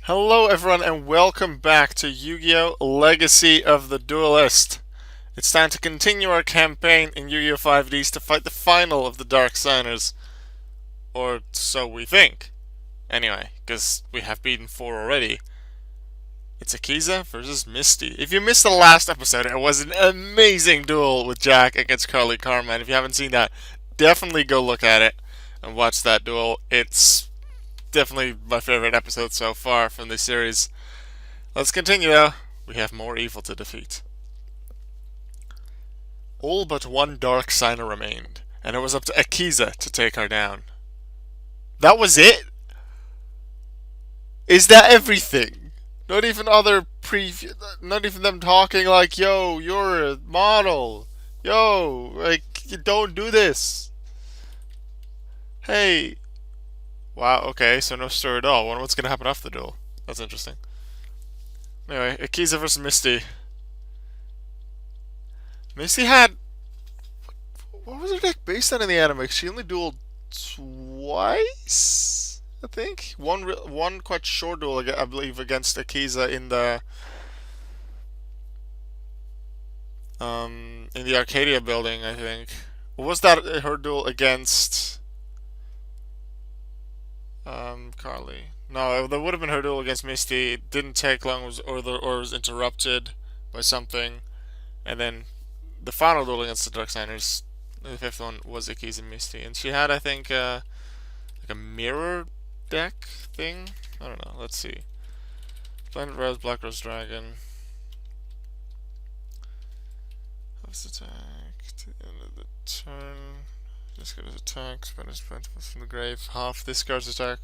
Hello everyone and welcome back to Yu-Gi-Oh! Legacy of the Duelist. It's time to continue our campaign in Yu-Gi-Oh! 5Ds to fight the final of the Dark Signers. Or so we think. Anyway, because we have beaten 4 already. It's Akiza versus Misty. If you missed the last episode, it was an amazing duel with Jack against Carly Karma. And if you haven't seen that, definitely go look at it and watch that duel. It's definitely my favorite episode so far from this series. Let's continue though. We have more evil to defeat. All but one dark signer remained, and it was up to Akiza to take her down. That was it? Is that everything? Not even other not even them talking like, yo, you're a model. Yo, like, you don't do this. Hey. Wow, okay, so no story at all. I wonder what's gonna happen after the duel. That's interesting. Anyway, Akiza versus Misty. Misty had, what was her deck based on in the anime? She only dueled twice, I think. One quite short duel, I believe, against Akiza in the Arcadia building, I think. Was that her duel against Carly? No, that would have been her duel against Misty. It didn't take long, or was interrupted by something, and then the final duel against the Dark Signers, the fifth one, was Akiza and Misty, and she had, I think, like a mirror deck thing. I don't know. Let's see. Planet Rose, Black Rose Dragon. House attack. To the end of the turn. Discard his attack. Spend his principles from the grave. Half discards attack.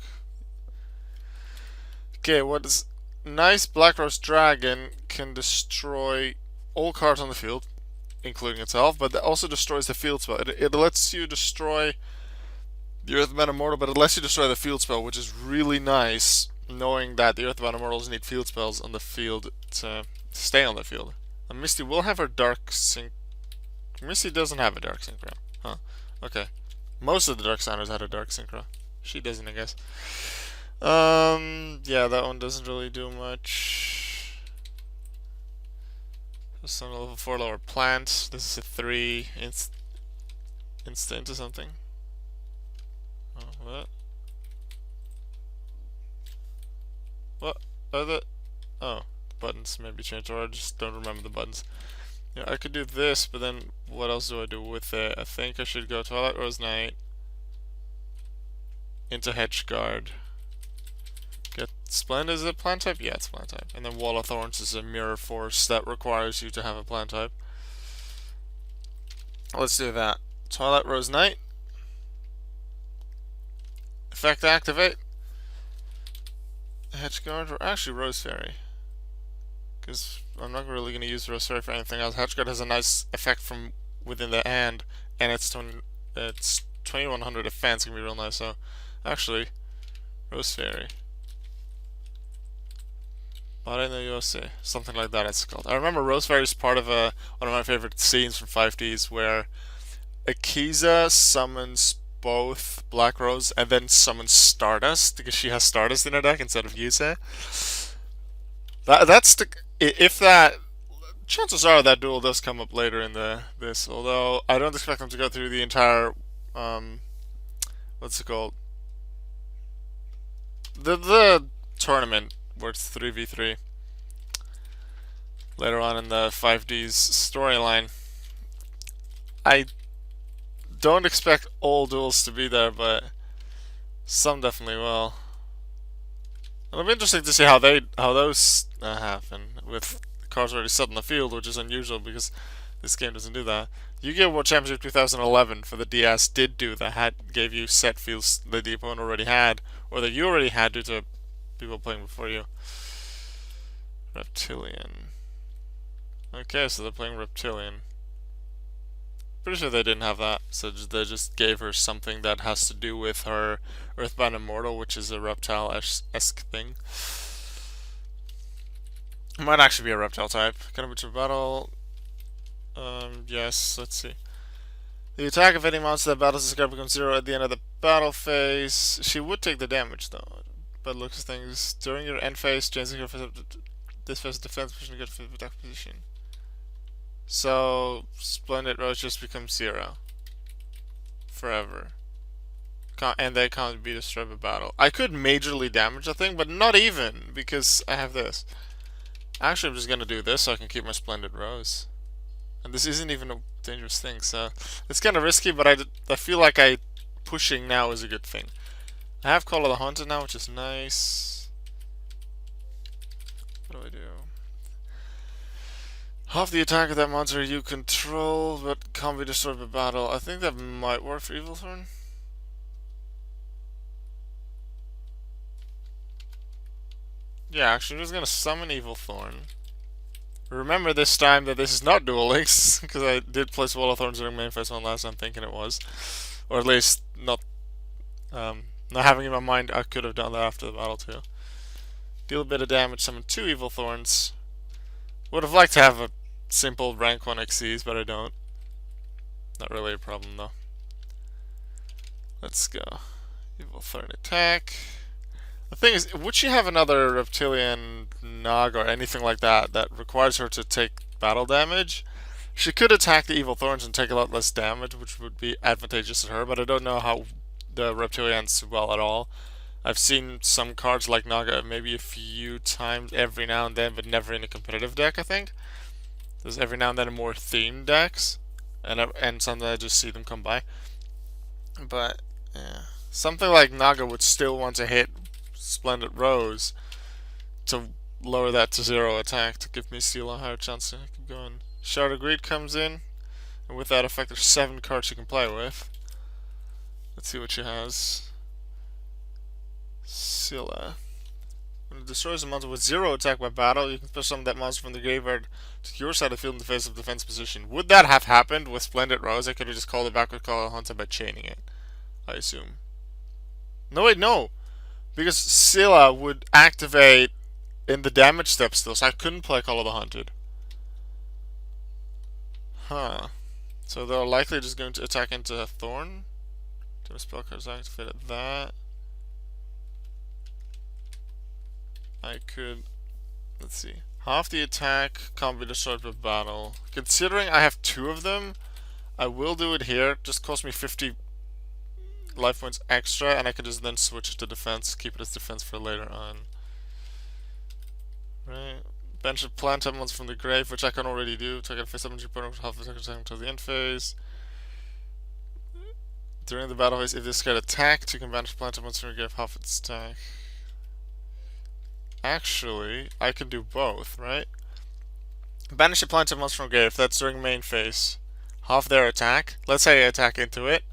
Okay, what is nice? Black Rose Dragon can destroy all cards on the field, including itself, but it also destroys the field spell. It lets you destroy the Earthbound Immortal, but it lets you destroy the field spell, which is really nice, knowing that the Earthbound Immortals need field spells on the field to stay on the field. And Misty will have her Dark Sync. Misty doesn't have a Dark Synchro. Huh. Okay. Most of the Dark Signers had a Dark Synchro. She doesn't, I guess. Yeah, that one doesn't really do much. Just on a level 4 lower plant. This is a 3 instant or something. Oh, what? What are the... Oh, the buttons maybe changed, or I just don't remember the buttons. Yeah, I could do this, but then what else do I do with it? I think I should go Twilight Rose Knight into Hedge Guard. Get Splendid, is it plant type? Yeah, it's plant type. And then Wall of Thorns is a mirror force that requires you to have a plant type. Let's do that. Twilight Rose Knight. Effect activate. Hedge Guard, or actually Rose Fairy. Because I'm not really going to use Rose Fairy for anything else. Hedge Guard has a nice effect from within the hand, and it's 2100 defense, can be real nice. So, actually, Rose Fairy. Arena USA, something like that it's called. I remember Rose Fairy is part of one of my favorite scenes from 5Ds where Akiza summons both Black Rose and then summons Stardust because she has Stardust in her deck instead of Yusei. That's the if that chances are that duel does come up later in this. Although I don't expect them to go through the entire what's it called, the tournament where it's 3v3 later on in the 5D's storyline. I don't expect all duels to be there, but some definitely will. It'll be interesting to see how those happen with cards already set on the field, which is unusual because this game doesn't do that. Yu-Gi-Oh! World Championship 2011 for the DS did do that. Gave you set fields that the opponent already had, or that you already had due to people playing before you. Reptilliane. Okay, so they're playing Reptilliane. Pretty sure they didn't have that, so they just gave her something that has to do with her Earthbound Immortal, which is a reptile-esque thing. It might actually be a reptile type. Can I put your battle? Yes, let's see. The attack of any monster that battles this card becomes 0 at the end of the battle phase. She would take the damage, though. but looks at things. During your end phase, change this phase defense position, get a attack position. So, Splendid Rose just becomes 0. Forever. And they can't be destroyed by battle. I could majorly damage the thing, but not even, because I have this. Actually, I'm just gonna do this so I can keep my Splendid Rose. And this isn't even a dangerous thing, so it's kind of risky, but I feel like pushing now is a good thing. I have Call of the Haunted now, which is nice. What do I do? Half the attack of that monster you control, but can't be destroyed by battle. I think that might work for Evil Thorn. Yeah, actually, I'm just gonna summon Evil Thorn. Remember this time that this is not Duelist, because I did place Wall of Thorns during main phase one last time thinking it was. Or at least not having in my mind I could have done that after the battle too. Deal a bit of damage, summon 2 Evil Thorns. Would have liked to have a simple rank 1 XCs, but I don't. Not really a problem though. Let's go. Evil Thorn attack. The thing is, would she have another Reptilliane Nog or anything like that that requires her to take battle damage? She could attack the Evil Thorns and take a lot less damage, which would be advantageous to her, but I don't know how the Reptilliane's well at all. I've seen some cards like Naga maybe a few times every now and then, but never in a competitive deck, I think. There's every now and then more themed decks, and sometimes I just see them come by. But, yeah. Something like Naga would still want to hit Splendid Rose to lower that to 0 attack to give me still a higher chance to keep going. Shard of Greed comes in, and with that effect there's 7 cards you can play with. Let's see what she has. Scylla. When it destroys a monster with 0 attack by battle, you can special summon that monster from the graveyard to your side of the field in the face of defense position. Would that have happened with Splendid Rose? I could have just called it back with Call of the Hunter by chaining it, I assume. No, wait, no. Because Scylla would activate in the damage step still, so I couldn't play Call of the Hunted. Huh. So they're likely just going to attack into Thorn. Do a spell card activated that. I could, let's see. Half the attack can't be destroyed by battle. Considering I have 2 of them, I will do it here. Just cost me 50 life points extra, and I can just then switch it to defense, keep it as defense for later on. Right. Bench of plant summons from the grave, which I can already do. So I can face summon your opponent with half a second until the end phase. During the battle phase, if this card attacked, you can banish plant summons from your grave half its attack. Actually, I can do both, right? Banish a plant summons from grave, that's during main phase. Half their attack. Let's say I attack into it.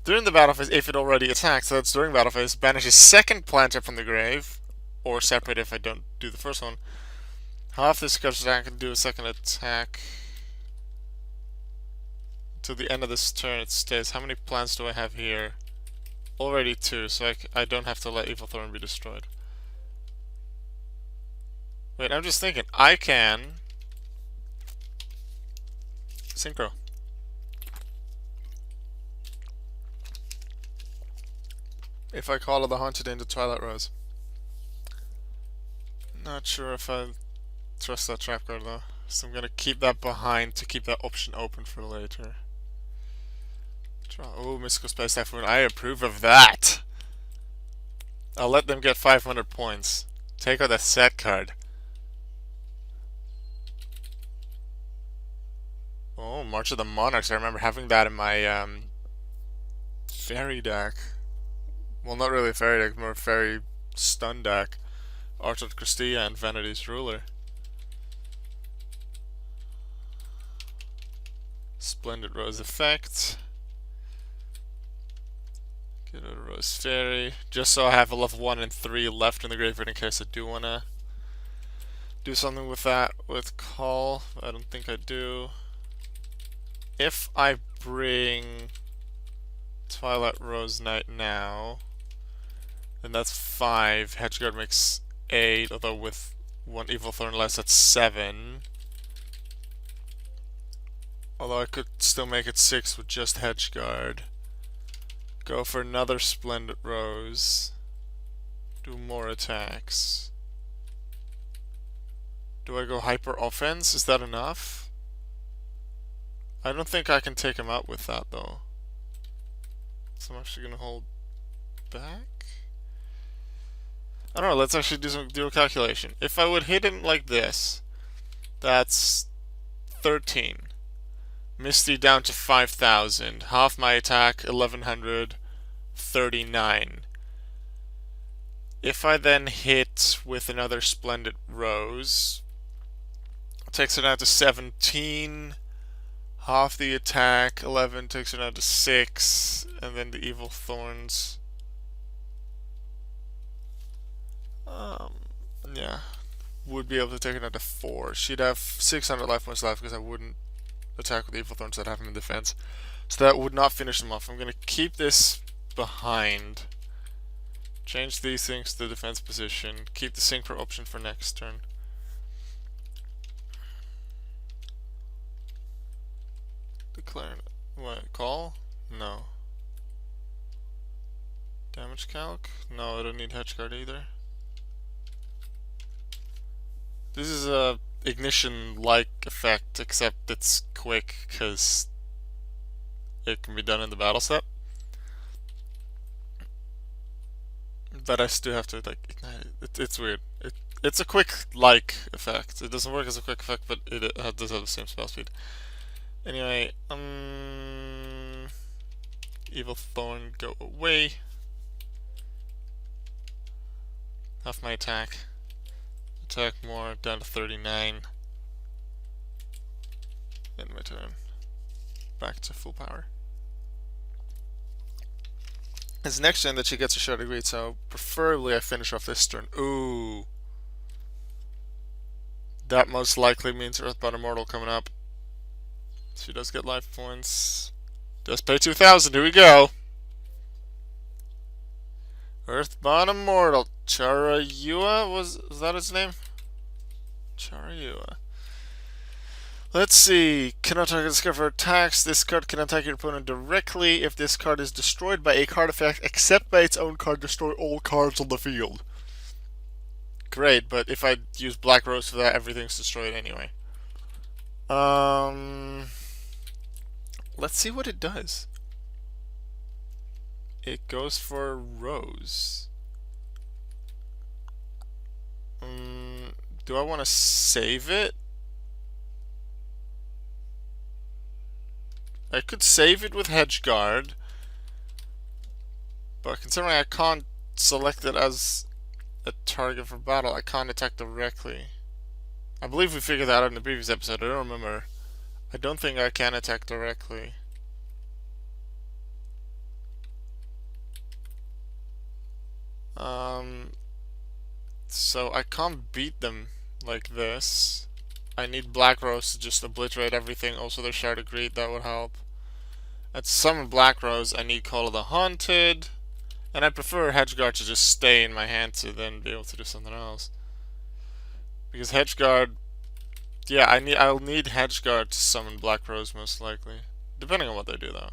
During the battle phase, if it already attacks, so that's during battle phase, banish a second planter from the grave, or separate if I don't do the first one. Half this card's attack can do a second attack. Till the end of this turn it stays. How many plants do I have here? Already 2, so I don't have to let Evil Thorn be destroyed. Wait, I'm just thinking, I can Synchro. If I Call of the Haunted into Twilight Rose. Not sure if I trust that trap card though. So I'm gonna keep that behind to keep that option open for later. Oh, Mystical Space Typhoon. I approve of that. I'll let them get 500 points. Take out that set card. Oh, March of the Monarchs. I remember having that in my fairy deck. Well, not really a fairy deck, more a fairy stun deck. Archer of Christia and Vanity's Ruler. Splendid Rose effect. Get a Rose Fairy. Just so I have a level 1 and 3 left in the graveyard in case I do want to do something with that with Call. I don't think I do. If I bring Twilight Rose Knight now, then that's 5. Hedgeguard makes 8, although with 1 Evil Thorn less, that's 7. Although I could still make it 6 with just Hedgeguard. Go for another Splendid Rose. do more attacks. Do I go hyper offense? Is that enough? I don't think I can take him out with that though. So I'm actually gonna hold back. I don't know, let's actually do a calculation. If I would hit him like this, that's 13. Misty down to 5,000. Half my attack, 1,139. If I then hit with another Splendid Rose, it takes it down to 17. Half the attack, 11 takes it down to 6. And then the Evil Thorns. Yeah. Would be able to take it down to 4. She'd have 600 life points left because I wouldn't attack with the Evil Thorns that have him in defense. So that would not finish him off. I'm going to keep this behind. Change these things to the defense position. Keep the synchro option for next turn. Declare what? Call? No. Damage calc? No, I don't need hedge guard either. This is a ignition-like effect, except it's quick because it can be done in the battle step. But I still have to like ignite it. It's weird. It's a quick like effect. It doesn't work as a quick effect, but it does have the same spell speed. Anyway, Evil Thorn, go away. Half my attack. Attack more, down to 39. End my turn. Back to full power. It's next turn that she gets a Shattered Greed, so preferably I finish off this turn. Ooh. That most likely means Earthbound Immortal coming up. She does get life points. Does pay 2,000. Here we go. Earthbound Immortal. Charayua? Was that his name? Charayua. Let's see. Cannot target this card for attacks. This card can attack your opponent directly. If this card is destroyed by a card effect, except by its own card, destroy all cards on the field. Great, but if I use Black Rose for that, everything's destroyed anyway. Let's see what it does. It goes for Rose. Do I want to save it? I could save it with Hedgeguard, but considering I can't select it as a target for battle, I can't attack directly. I believe we figured that out in the previous episode. I don't remember. I don't think I can attack directly. So I can't beat them like this. I need Black Rose to just obliterate everything. Also, their Shattered Greed, that would help. And to summon Black Rose, I need Call of the Haunted. And I prefer Hedgeguard to just stay in my hand to then be able to do something else. Because Hedgeguard, yeah, I'll need Hedgeguard to summon Black Rose most likely. Depending on what they do though.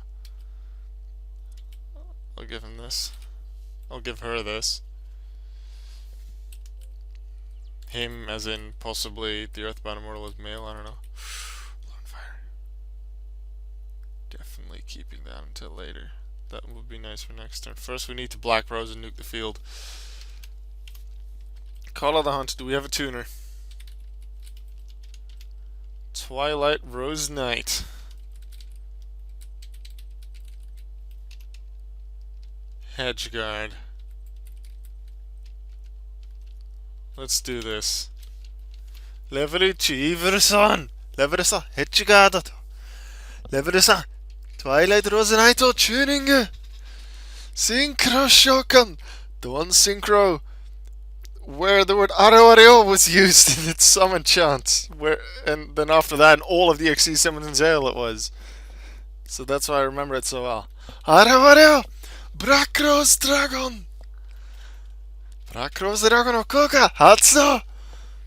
I'll give him this. I'll give her this. Him as in possibly the Earthbound Immortal as male, I don't know. Fire. Definitely keeping that until later. That would be nice for next turn. First we need to Black Rose and nuke the field. Call of the Hunt. Do we have a tuner? Twilight Rose Knight. Hedgeguard. Let's do this. Leverson! Leverson! Hedgeguard! Leverson! Twilight Rose Knight tuning! Synchro Shokan! The one synchro where the word Areo was used in its summon chant. And then after that, in all of the XC summons in jail it was. So that's why I remember it so well. Areo! Black Rose Dragon! Black Rose Dragon of Koka! Hatsu!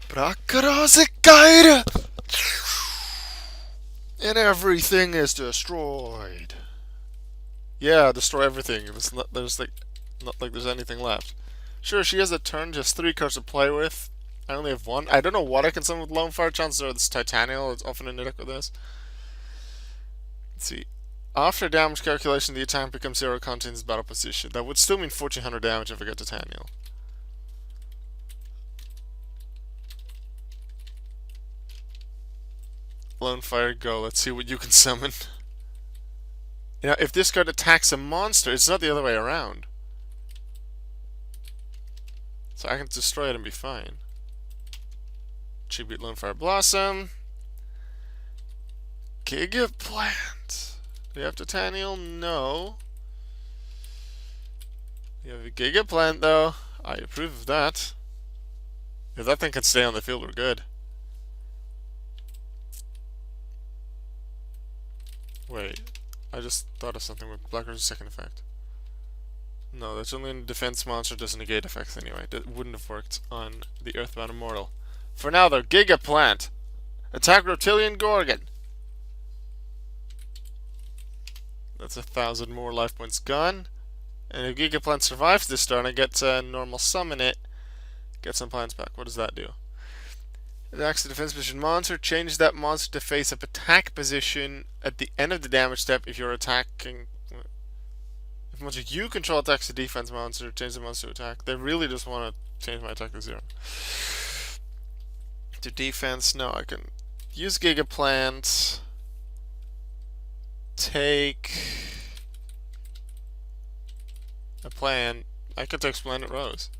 Black Rose Gaira! And everything is destroyed. Yeah, destroy everything. There's not like there's anything left. Sure, she has a turn, just 3 cards to play with. I only have 1. I don't know what I can summon with Lone Fire. Chances are this Titanial is often in the deck with this. Let's see. After damage calculation, the attack becomes 0 contains battle position. That would still mean 1400 damage if I get Titanial. Lone Fire, go. Let's see what you can summon. You know, if this card attacks a monster, it's not the other way around. So I can destroy it and be fine. Tribute Lone Fire Blossom. Gigaplant. Do we have Titanial? No. We have a Gigaplant though. I approve of that. If that thing can stay on the field, we're good. Wait, I just thought of something with Blacker's second effect. No, that's only in defense monster, doesn't negate effects anyway. That wouldn't have worked on the Earthbound Immortal. For now though, Gigaplant. Attack Reptilliane Gorgon. That's 1,000 more life points gone. And if Gigaplant survives this turn, I get to normal summon it. Get some plants back. What does that do? It attacks the defense position monster. Change that monster to face up attack position at the end of the damage step if you're attacking. If a monster you control attacks the defense monster, change the monster to attack. They really just want to change my attack to 0. To defense, no, I can use Gigaplant. Take a plan. I could take Splendid Rose.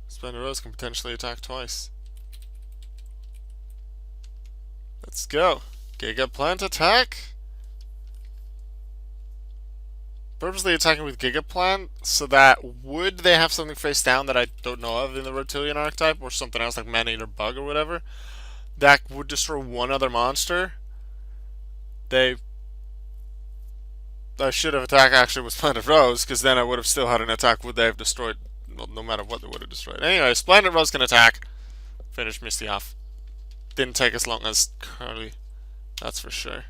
Splendid Rose can potentially attack twice. Let's go. Gigaplant attack. Purposely attacking with Gigaplant so that would they have something face down that I don't know of in the Reptilliane archetype or something else like Man-Eater Bug or whatever that would destroy one other monster. I should have attacked actually with Splendid Rose because then I would have still had an attack would they have destroyed, well, no matter what they would have destroyed. Anyway, Splendid Rose can attack. Finish Misty off. Didn't take as long as Carly, that's for sure.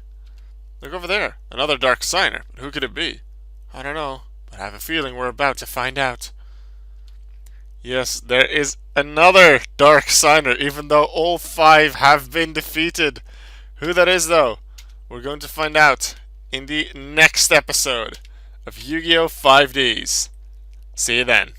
Look over there, another Dark Signer. But who could it be? I don't know, but I have a feeling we're about to find out. Yes, there is another Dark Signer, even though all 5 have been defeated. Who that is, though, we're going to find out in the next episode of Yu-Gi-Oh! 5Ds. See you then.